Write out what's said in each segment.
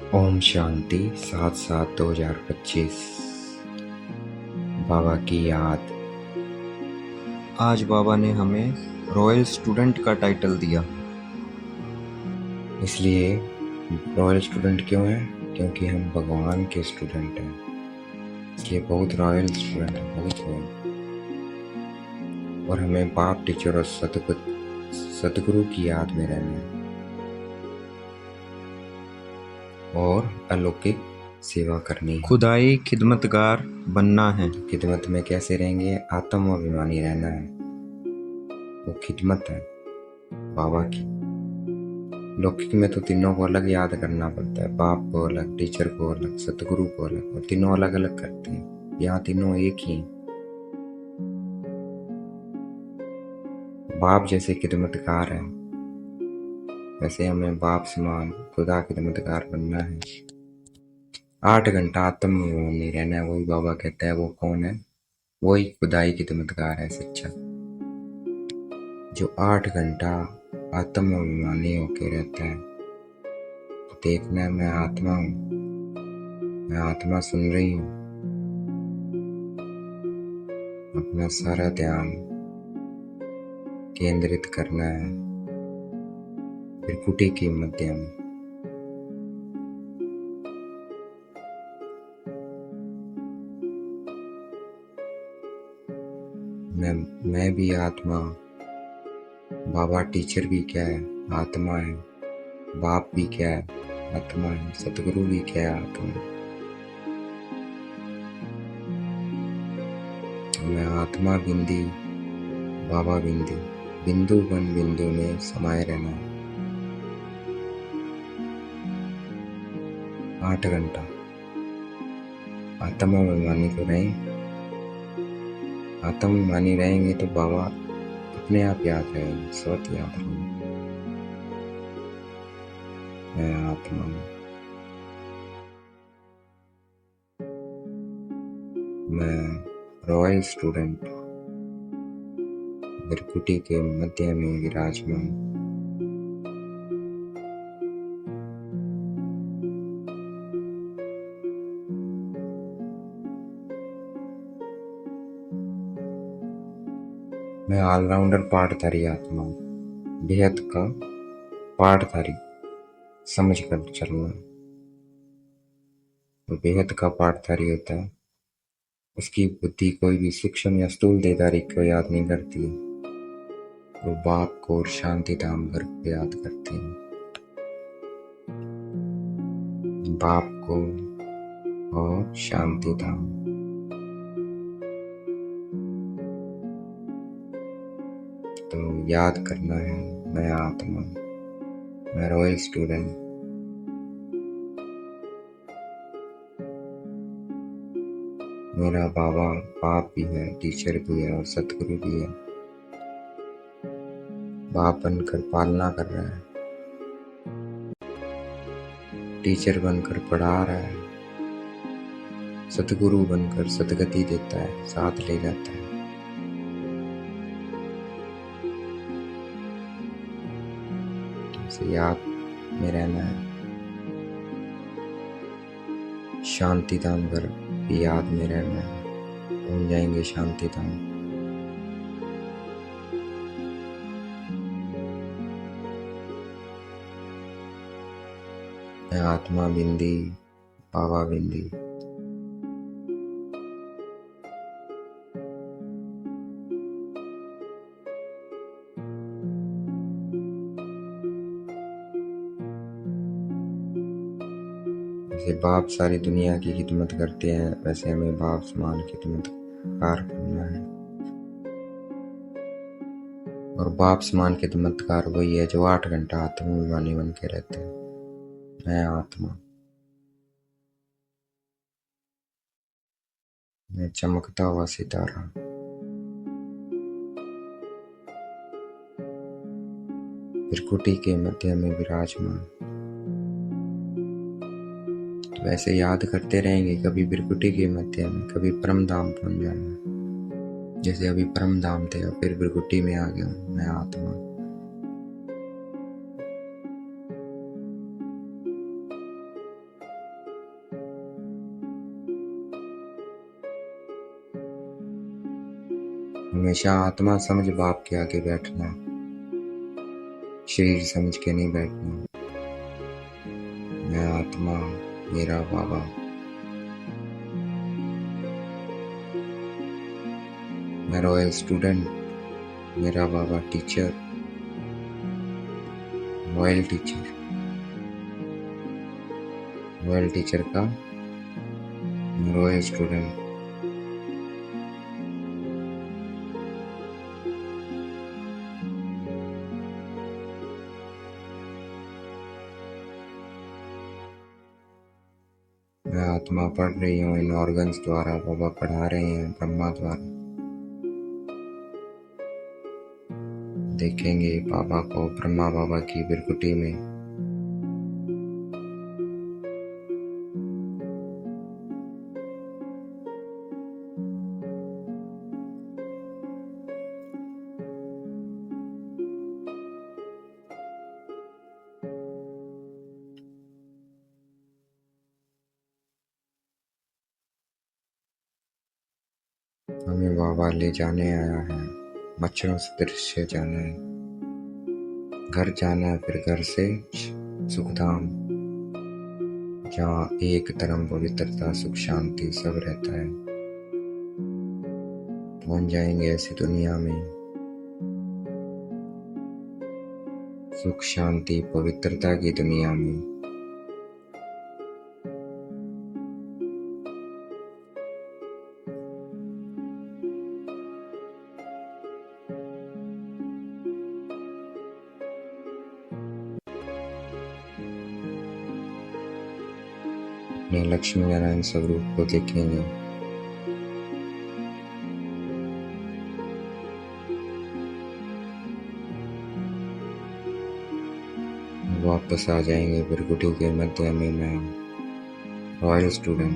ओम शांति 7/7/2025। बाबा की याद। आज बाबा ने हमें रॉयल स्टूडेंट का टाइटल दिया। इसलिए रॉयल स्टूडेंट क्यों है? क्योंकि हम भगवान के स्टूडेंट हैं, इसलिए बहुत रॉयल स्टूडेंट हैं, बहुत रॉयल। और हमें बाप, टीचर और सतगुरु की याद में रहना है और अलौकिक सेवा करनी है। खुदाई खिदमतगार बनना है। खिदमत में कैसे रहेंगे? आत्म अभिमानी रहना है। वो खिदमत है बाबा की। लौकिक में तो तीनों को अलग याद करना पड़ता है, बाप को अलग, टीचर को अलग, सतगुरु को अलग, और तीनों अलग अलग करते हैं। यहाँ तीनों एक ही हैं। बाप जैसे खिदमतगार है, वैसे हमें बाप समान खुदा खिदमतगार बनना है। 8 घंटा आत्म अभिमानी रहना है। वही बाबा कहता है वो कौन है? वही खुदाई खिदमतगार है सच्चा, जो 8 घंटा आत्म अभिमानी होके रहता है। देखना है मैं आत्मा हूँ, मैं आत्मा सुन रही हूँ। अपना सारा ध्यान केंद्रित करना है त्रिकुटी के मध्य में। मैं भी आत्मा, बाबा टीचर भी क्या है? आत्मा है। बाप भी क्या है? आत्मा है। सतगुरु भी क्या है? आत्मा है। मैं आत्मा बिंदी, बाबा बिंदी, बिंदु बन बिंदु में समाये रहना है। 8 घंटा आत्मा अभिमानी तो रहें। आत्मा अभिमानी रहेंगे तो बाबा अपने आप याद रहेंगे, स्वत याद रहेंगे। मैं आत्मा हूँ, मैं रॉयल स्टूडेंट त्रिकुटी के मध्य में विराजमान। मैं ऑलराउंडर पाठधारी आत्मा हूँ, बेहद का पाठधारी समझ कर चलना। वो बेहद का पाठधारी होता है, उसकी बुद्धि कोई भी सूक्ष्म या स्थूल देहधारी को याद नहीं करती है। वो बाप को और शांति धाम घर को याद करते हैं। बाप को और शांति धाम। तो याद करना है मैं आत्मा, मैं रॉयल स्टूडेंट। मेरा बाबा बाप भी है, टीचर भी है और सतगुरु भी है। बाप बनकर पालना कर रहा है, टीचर बनकर पढ़ा रहा है, सतगुरु बनकर सदगति देता है, साथ ले जाता है। इसे याद में रहना है। शांति धाम घर की याद में रहना है। पहुंच जाएंगे शांति धाम। मैं आत्मा बिंदी, बाबा बिंदी। जैसे बाप सारी दुनिया की खिदमत करते हैं, वैसे हमें बाप समान खिदमत करना है। और बाप समान खिदमतकार वही है जो 8 घंटा आत्माभिमानी बन के रहते हैं। मैं आत्मा, मैं चमकता हुआ सितारा। त्रिकुटी के मध्य में विराजमान। तो वैसे याद करते रहेंगे, कभी त्रिकुटी के मध्य में, कभी परम धाम पहुंच जाना। जैसे अभी परम धाम थे और फिर त्रिकुटी में आ गया हूँ। मैं आत्मा, हमेशा आत्मा समझ बाप के आगे बैठना, शरीर समझ के नहीं बैठना। मैं आत्मा, मेरा बाबा। मैं रॉयल स्टूडेंट, मेरा बाबा teacher, royal teacher. Royal teacher का मैं रॉयल स्टूडेंट। मैं आत्मा पढ़ रही हूँ इन ऑर्गन्स द्वारा, बाबा पढ़ा रहे हैं ब्रह्मा द्वारा। देखेंगे बाबा को ब्रह्मा बाबा की बिरकुटी में। हमें बाबा ले जाने आया है, मच्छरों से दृश्य जाना है, घर जाना है, फिर घर से सुखधाम, जहाँ एक धर्म पवित्रता सुख शांति सब रहता है। पहुंच जाएंगे ऐसी दुनिया में, सुख शांति पवित्रता की दुनिया में। अपने लक्ष्मी नारायण स्वरूप को देखेंगे। वापस आ जाएंगे बिरकुटी के मध्य में। मैं रॉयल स्टूडेंट,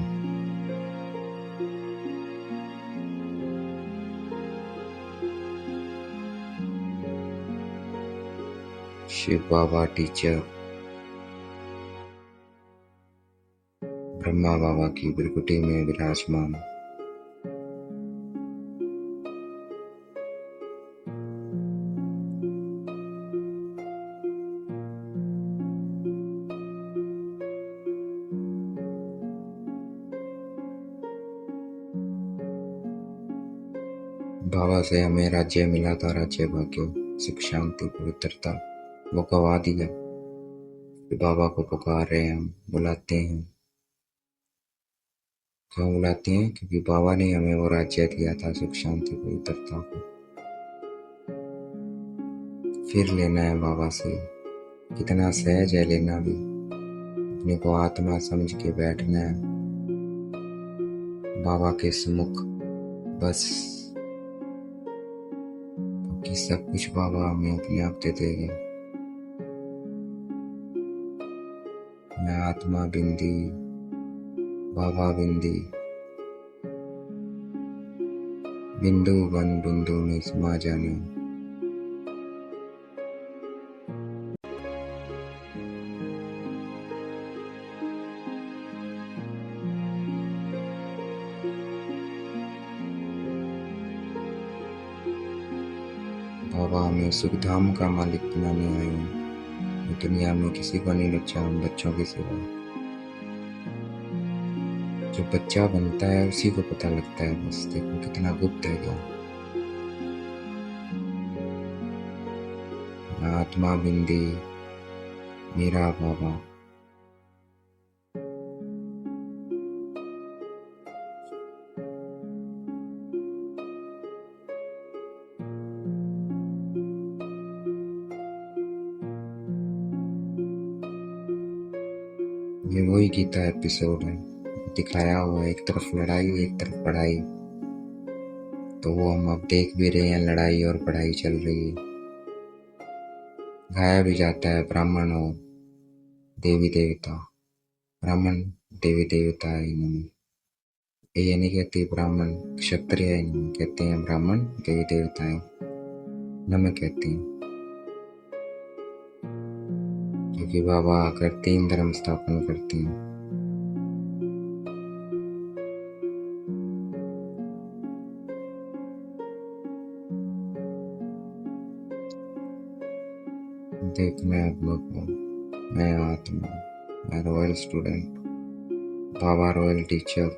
शिव बाबा टीचर, ब्रह्मा बाबा की बिरकुटी में विराजमान। बाबा से हमें राज्य मिला था, राज्य भाग्य सुख शांति पवित्रता, वो गवा दिया। बाबा को पुकार रहे हैं, हम बुलाते हैं। क्यों बुलाते हैं? क्योंकि बाबा ने हमें वो राज्य दिया था, सुख शांति पवित्रता को। फिर लेना है बाबा से। कितना सहज है लेना भी, अपने को आत्मा समझ के बैठना है बाबा के सम्मुख बस। कि सब कुछ बाबा हमें अपने आप दे देंगे। मैं आत्मा बिंदी, बाबा बिंदी, बिंदु बन बिंदु में समा जाना। बाबा हमें सुखधाम का मालिक बनाने आए हैं। दुनिया में किसी को नहीं बचा, हम बच्चों के सिवा। जो बच्चा बनता है उसी को पता लगता है, बस देखो कितना गुप्त है क्या। आत्मा बिंदी, मेरा बाबा। ये वही गीता एपिसोड है, दिखाया हुआ है। एक तरफ लड़ाई, एक तरफ पढ़ाई, तो वो हम अब देख भी रहे हैं, लड़ाई और पढ़ाई चल रही है। गाया भी जाता है ब्राह्मण और देवी देवता। ब्राह्मण देवी देवता है इनमें, ये नहीं कहते ब्राह्मण क्षत्रिय है, इनमें कहते हैं ब्राह्मण देवी देवता है, नमक कहते हैं। क्योंकि बाबा आकर 3 धर्म स्थापन करते हैं। एक नया अनुभव, नया आत्मा, मैं रॉयल स्टूडेंट, बाबा रॉयल टीचर।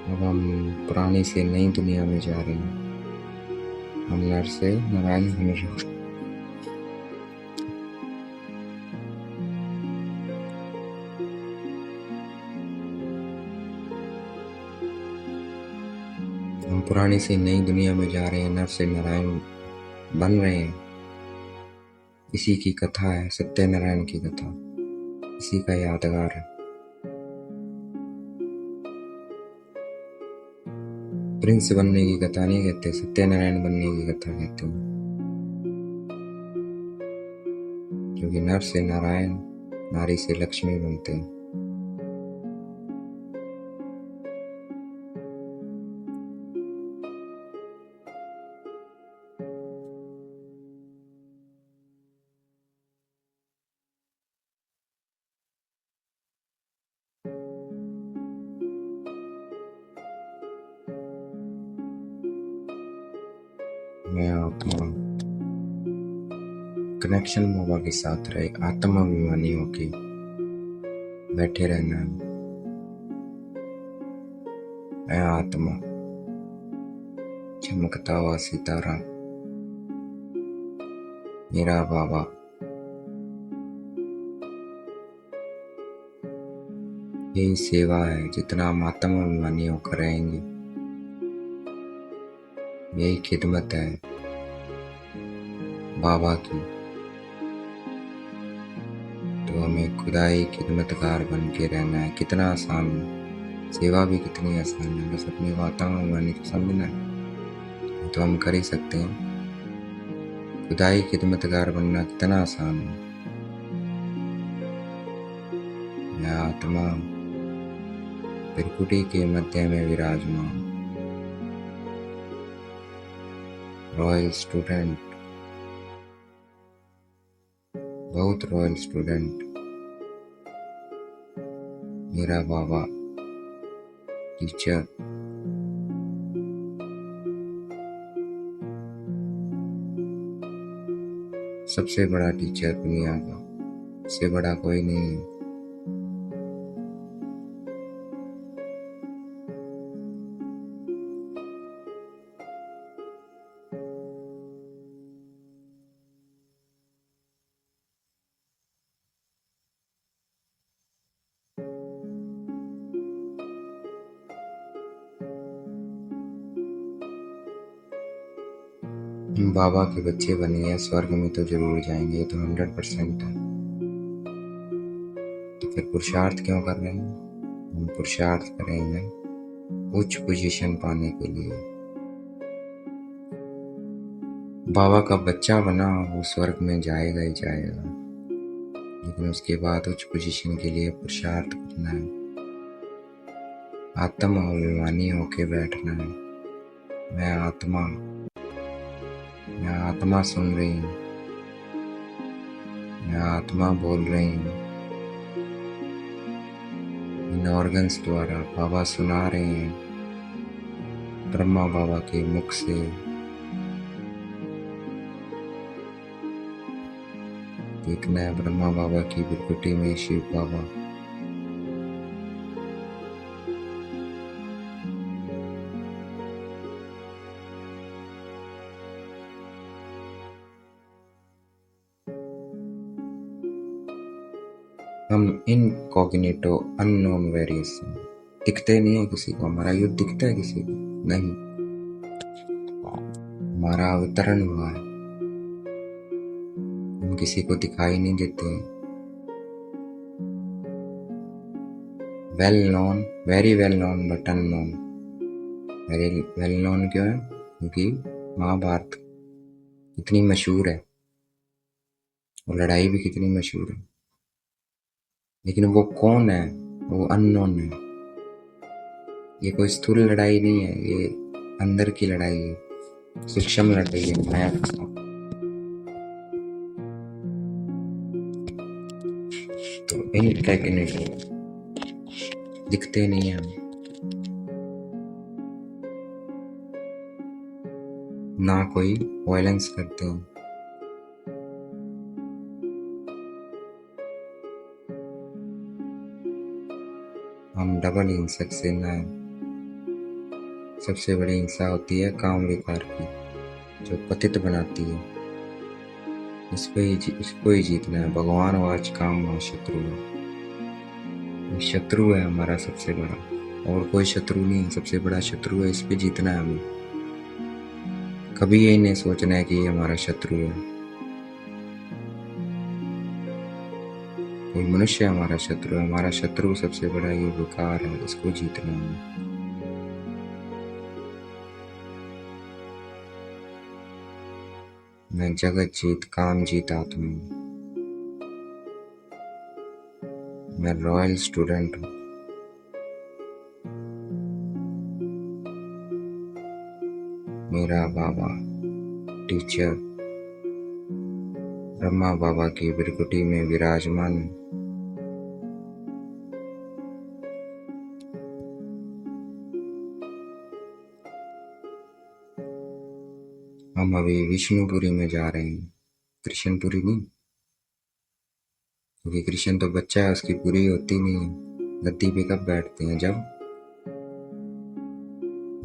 अब हम पुरानी से नई दुनिया में जा रहे हैं। हम नर से नारायण बन रहे हैं। हम पुरानी से नई दुनिया में जा रहे हैं, नर से नारायण बन रहे हैं। इसी की कथा है, सत्यनारायण की कथा, इसी का यादगार है। प्रिंस बनने की कथा नहीं कहते, सत्यनारायण बनने की कथा कहते हैं। क्योंकि नर से नारायण, नारी से लक्ष्मी बनते हैं। मैं आत्मा कनेक्शन बाबा के साथ रहे, आत्माभिमानी होके बैठे रहना। मैं आत्मा चमकता हुआ सितारा, मेरा बाबा। यही सेवा है, जितना हम आत्माभिमानी होकर रहेंगे, यही खिदमत है बाबा की। तो हमें खुदाई खिदमतगार बन के रहना है। कितना आसान है, सेवा भी कितनी आसान है, बस अपनी आत्माभिमानी को समझना है तो हम कर ही सकते हैं। खुदाई खिदमतगार बनना कितना आसान है। मैं आत्मा त्रिकुटी के मध्य में विराजमान, रॉयल स्टूडेंट, बहुत रॉयल स्टूडेंट, मेरा बाबा टीचर। सबसे बड़ा टीचर दुनिया का, इससे बड़ा कोई नहीं है। हम बाबा के बच्चे बने हैं, स्वर्ग में तो जरूर जाएंगे, ये तो 100% है। तो फिर पुरुषार्थ क्यों कर रहे हैं? हम पुरुषार्थ करेंगे उच्च पोजीशन पाने के लिए। बाबा का बच्चा बना, वो स्वर्ग में जाएगा ही जाएगा, लेकिन उसके बाद उच्च पोजीशन के लिए पुरुषार्थ करना है, आत्माभिमानी होके बैठना है। मैं आत्मा सुन रही हूँ, मैं आत्मा बोल रही हूँ। इन ऑर्गन्स द्वारा बाबा सुना रहे हैं, ब्रह्मा बाबा के मुख से। देखना है ब्रह्मा बाबा की बिरकुटी में शिव बाबा। हम इनकॉग्निटो, अननोन वेरिएशन, दिखते नहीं है किसी को। हमारा युद्ध दिखता है किसी को? नहीं। हमारा अवतरण हुआ है, हम किसी को दिखाई नहीं देते। Well known, very well known but unknown. Very well known क्यों है? क्योंकि महाभारत कितनी मशहूर है और लड़ाई भी कितनी मशहूर है, लेकिन वो कौन है? वो अननोन है। ये कोई स्थूल लड़ाई नहीं है, ये अंदर की लड़ाई है। सूक्ष्म लड़ रही है माया के साथ। तो इन टेक्निक दिखते नहीं है हमें, ना कोई वायलेंस करते हैं। हम डबल हिंसक सेना है। सबसे बड़ी हिंसा होती है काम विकार की, जो पतित बनाती है। इसको ही जीतना है। भगवान वाच काम वहाँ शत्रु है। शत्रु है हमारा सबसे बड़ा, और कोई शत्रु नहीं है। सबसे बड़ा शत्रु है, इस पे जीतना है हमें। कभी यही नहीं सोचना है कि ये हमारा शत्रु है। कोई मनुष्य हमारा शत्रु है। हमारा शत्रु सबसे बड़ा ये विकार है, इसको जीतना है। मैं जगत जीत काम जीत आत्मा हूँ। मैं रॉयल स्टूडेंट हूँ। मेरा बाबा टीचर ब्रह्मा बाबा की बिरकुटी में विराजमान है। हम अभी विष्णुपुरी में जा रहे हैं, कृष्णपुरी नहीं, क्योंकि कृष्ण तो बच्चा है, उसकी पूरी होती नहीं है। गद्दी पे कब बैठते हैं? जब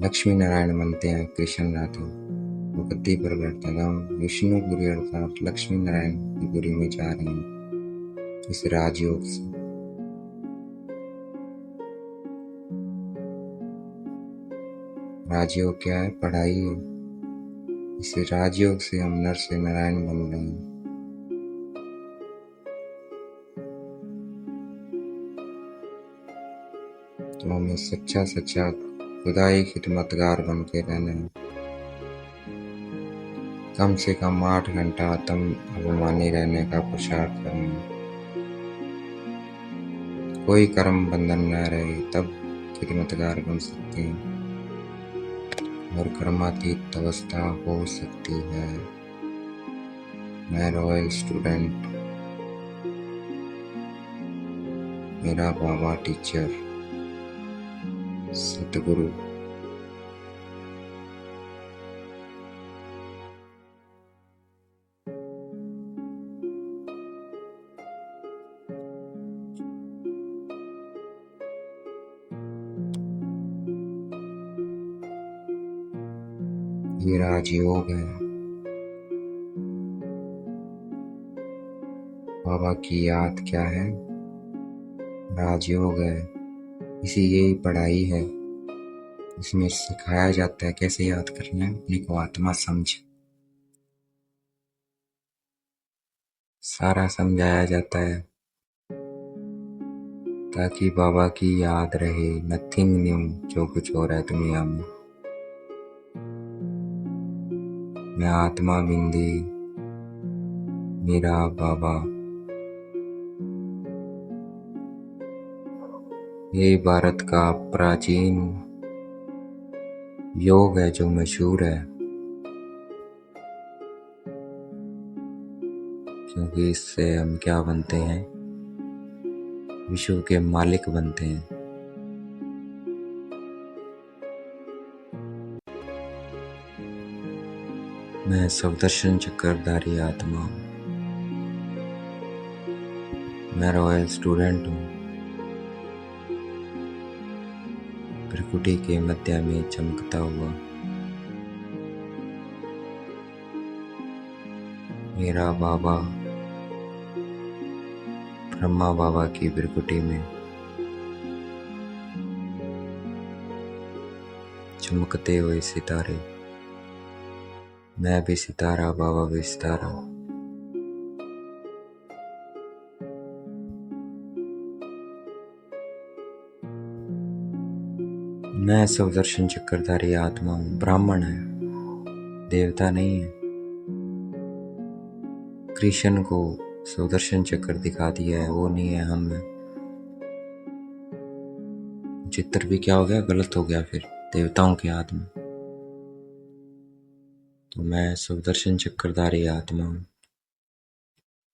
लक्ष्मी नारायण बनते हैं कृष्ण राधे, वो गद्दी पर बैठते हैं। हम विष्णुपुरी अर्थात लक्ष्मी नारायण की पुरी में जा रहे हैं इस राजयोग से। राजयोग क्या है? पढ़ाई है। इस राजयोग से हम नर से नारायण बन रहे हैं। तो हमें सच्चा सच्चा खुदाई खिदमतगार बन के रहना है। कम से कम 8 घंटा आत्म अभिमानी रहने का पुरुषार्थ करना है। कोई कर्म बंधन न रहे, तब खिदमतगार बन सकते हैं और कर्मातीत अवस्था हो सकती है। मैं रॉयल स्टूडेंट, मेरा बाबा टीचर सतगुरु। ये राजयोग है। बाबा की याद क्या है? राजयोग है। इसी यही पढ़ाई है। इसमें सिखाया जाता है कैसे याद करना है अपने को। आत्मा समझ सारा समझाया जाता है ताकि बाबा की याद रहे। नथिंग न्यू, जो कुछ हो रहा है दुनिया में। मैं आत्मा बिंदी, मेरा बाबा। ये भारत का प्राचीन योग है जो मशहूर है, क्योंकि इससे हम क्या बनते हैं? विश्व के मालिक बनते हैं। मैं सुदर्शन चक्रधारी आत्मा हूँ। मैं रॉयल स्टूडेंट हूँ। त्रिकुटी के मध्य में चमकता हुआ मेरा बाबा ब्रह्मा बाबा की बिरकुटी में चमकते हुए सितारे। मैं भी सितारा, बाबा भी सितारा। मैं सुदर्शन चक्रधारी आत्मा हूँ। ब्राह्मण है, देवता नहीं है। कृष्ण को सुदर्शन चक्र दिखा दिया है, वो नहीं है, हम है। चित्र भी क्या हो गया? गलत हो गया फिर। देवताओं के हाथ में। तो मैं सुदर्शन चक्रधारी आत्मा हूँ।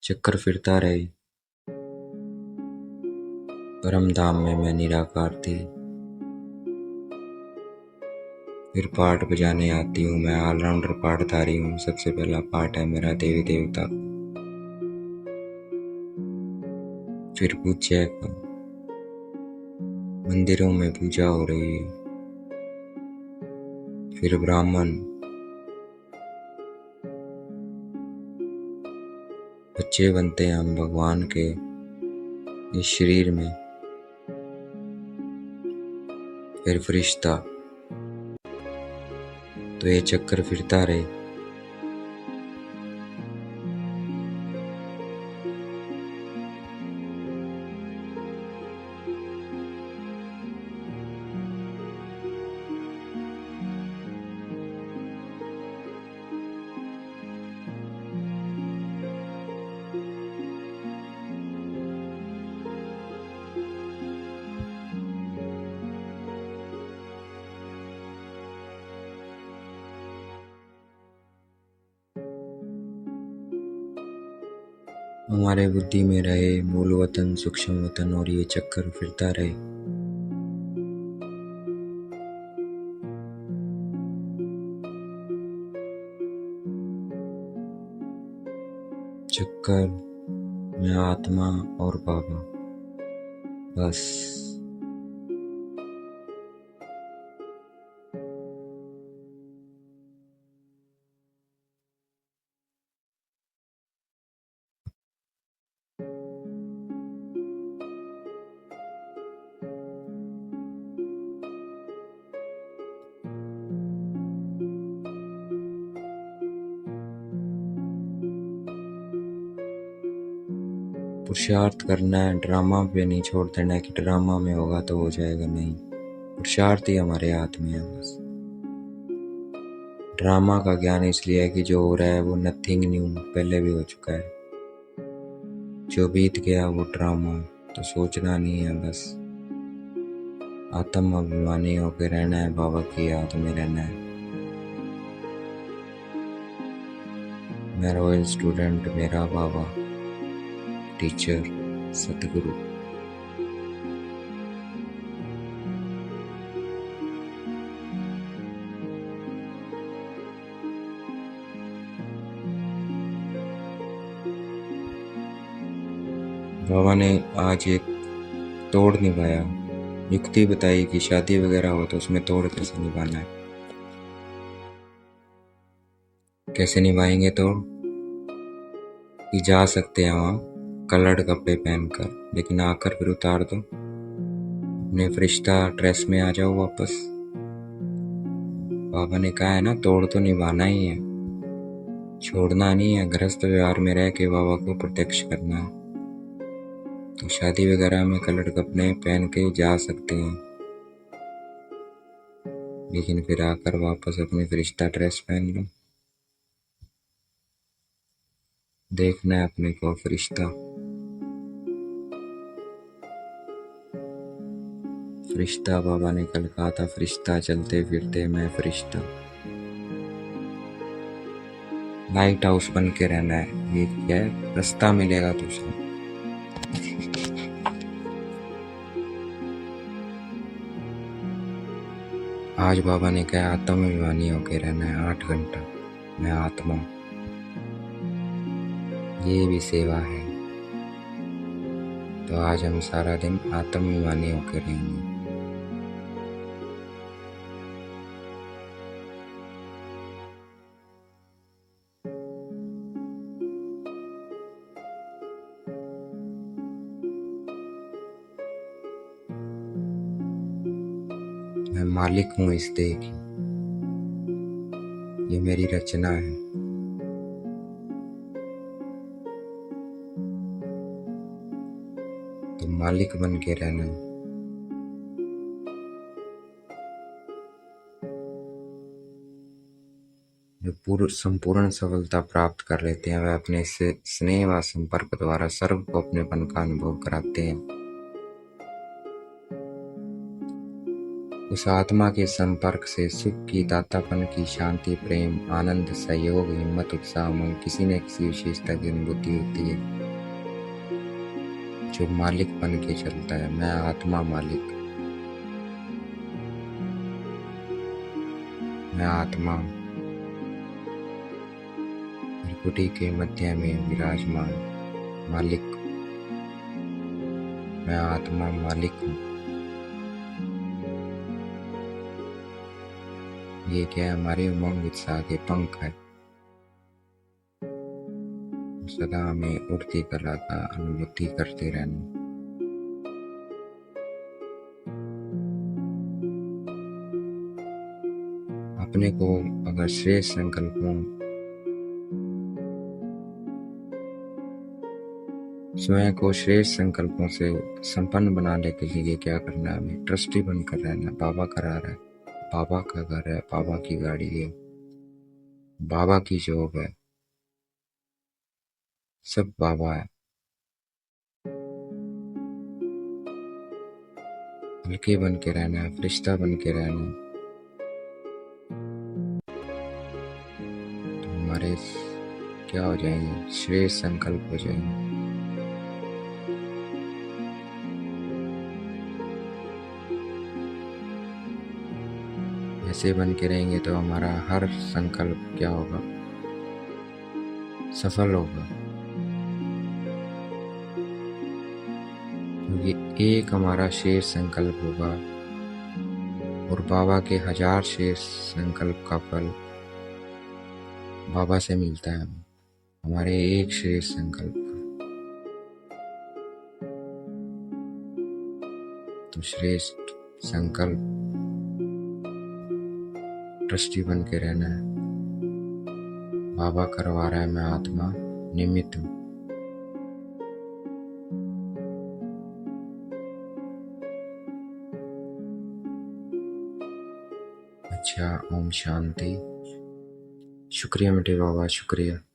चक्कर फिरता रहे, परम धाम में मैं निराकार थी। फिर पाठ बजाने आती हूँ, मैं ऑलराउंडर पाठधारी हूँ। सबसे पहला पाठ है मेरा देवी देवता, फिर पूज्य का, मंदिरों में पूजा हो रही है, फिर ब्राह्मण, बच्चे बनते हैं हम भगवान के इस शरीर में, फिर फरिश्ता। तो ये चक्कर फिरता रहे। हमारे बुद्धि में रहे मूल वतन, सूक्ष्म वतन, और ये चक्कर फिरता रहे। चक्कर में आत्मा और बाबा, बस। पुरुषार्थ करना है, ड्रामा पे नहीं छोड़ देना है कि ड्रामा में होगा तो हो जाएगा, नहीं। पुरुषार्थ ही हमारे हाथ में है बस। ड्रामा का ज्ञान इसलिए है कि जो हो रहा है वो नथिंग न्यू, पहले भी हो चुका है। जो बीत गया वो ड्रामा, तो सोचना नहीं है बस। आत्म अभिमानी होकर रहना है, बाबा की याद में रहना है। मैं रॉयल स्टूडेंट, मेरा बाबा, टीचर, सतगुरु। बाबा ने आज एक तोड़ निभाया, युक्ति बताई कि शादी वगैरह हो तो उसमें तोड़ कैसे निभाना है। कैसे निभाएंगे तोड़? कि जा सकते हैं वहाँ कलर्ड कपड़े पहनकर, लेकिन आकर फिर उतार दो अपने फरिश्ता ड्रेस में, आ जाओ वापस। बाबा ने कहा है ना, तोड़ तो निभाना ही है, छोड़ना नहीं है। गृहस्थ व्यवहार में रह के बाबा को प्रत्यक्ष करना है। तो शादी वगैरह में कलर्ड कपड़े पहन के जा सकते हैं, लेकिन फिर आकर वापस अपनी फरिश्ता ड्रेस पहन लो। देखना है अपने को फरिश्ता। फरिश्ता, बाबा ने कल कहा था, फरिश्ता चलते फिरते मैं फरिश्ता। लाइट हाउस बन के रहना है। ये क्या है, रास्ता मिलेगा तुझे। आज बाबा ने कहा आत्म अभिमानी होके रहना है 8 घंटा। मैं आत्मा, ये भी सेवा है। तो आज हम सारा दिन आत्म अभिमानी होके रहेंगे। मैं मालिक हूँ इस देह की, ये मेरी रचना है। तो मालिक बन के रहना है। जो संपूर्ण सफलता प्राप्त कर लेते हैं वह अपने से स्नेह व संपर्क द्वारा सर्व को अपनेपन का अनुभव कराते हैं। उस आत्मा के संपर्क से सुख की, दातापन की, शांति, प्रेम, आनंद, सहयोग, हिम्मत, उत्साह, उमंग, किसी न किसी विशेषता की अनुभूति होती है जो मालिक बन के चलता है। मैं आत्मा मालिक, मैं आत्मा त्रिपुटी के मध्य में विराजमान मालिक, मैं आत्मा मालिक हूँ। ये क्या है? हमारे उमंग उत्साह के पंख है। सदा हमें उड़ती कला का अनुभूति करते रहना। अपने को अगर श्रेष्ठ संकल्पों, स्वयं को श्रेष्ठ संकल्पों से संपन्न बनाने के लिए क्या करना है? हमें ट्रस्टी बनकर रहना। बाबा करा रहा है, बाबा का घर है, बाबा की गाड़ी है, बाबा की जॉब है, सब बाबा है। हल्के बन के रहना है, फरिश्ता बन के रहना है, तो हमारे क्या हो जाएंगे? श्रेष्ठ संकल्प हो जाएंगे। ऐसे बन के रहेंगे तो हमारा हर संकल्प क्या होगा? सफल होगा। क्योंकि एक हमारा शेष संकल्प होगा और बाबा के 1000 शेष संकल्प का फल बाबा से मिलता है हमें, हमारे एक शेष संकल्प का। तो श्रेष्ठ संकल्प, ट्रस्टी बन के रहना है। बाबा करवा रहा है, मैं आत्मा निमित्त हूँ। अच्छा, ओम शांति। शुक्रिया मीठे बाबा, शुक्रिया।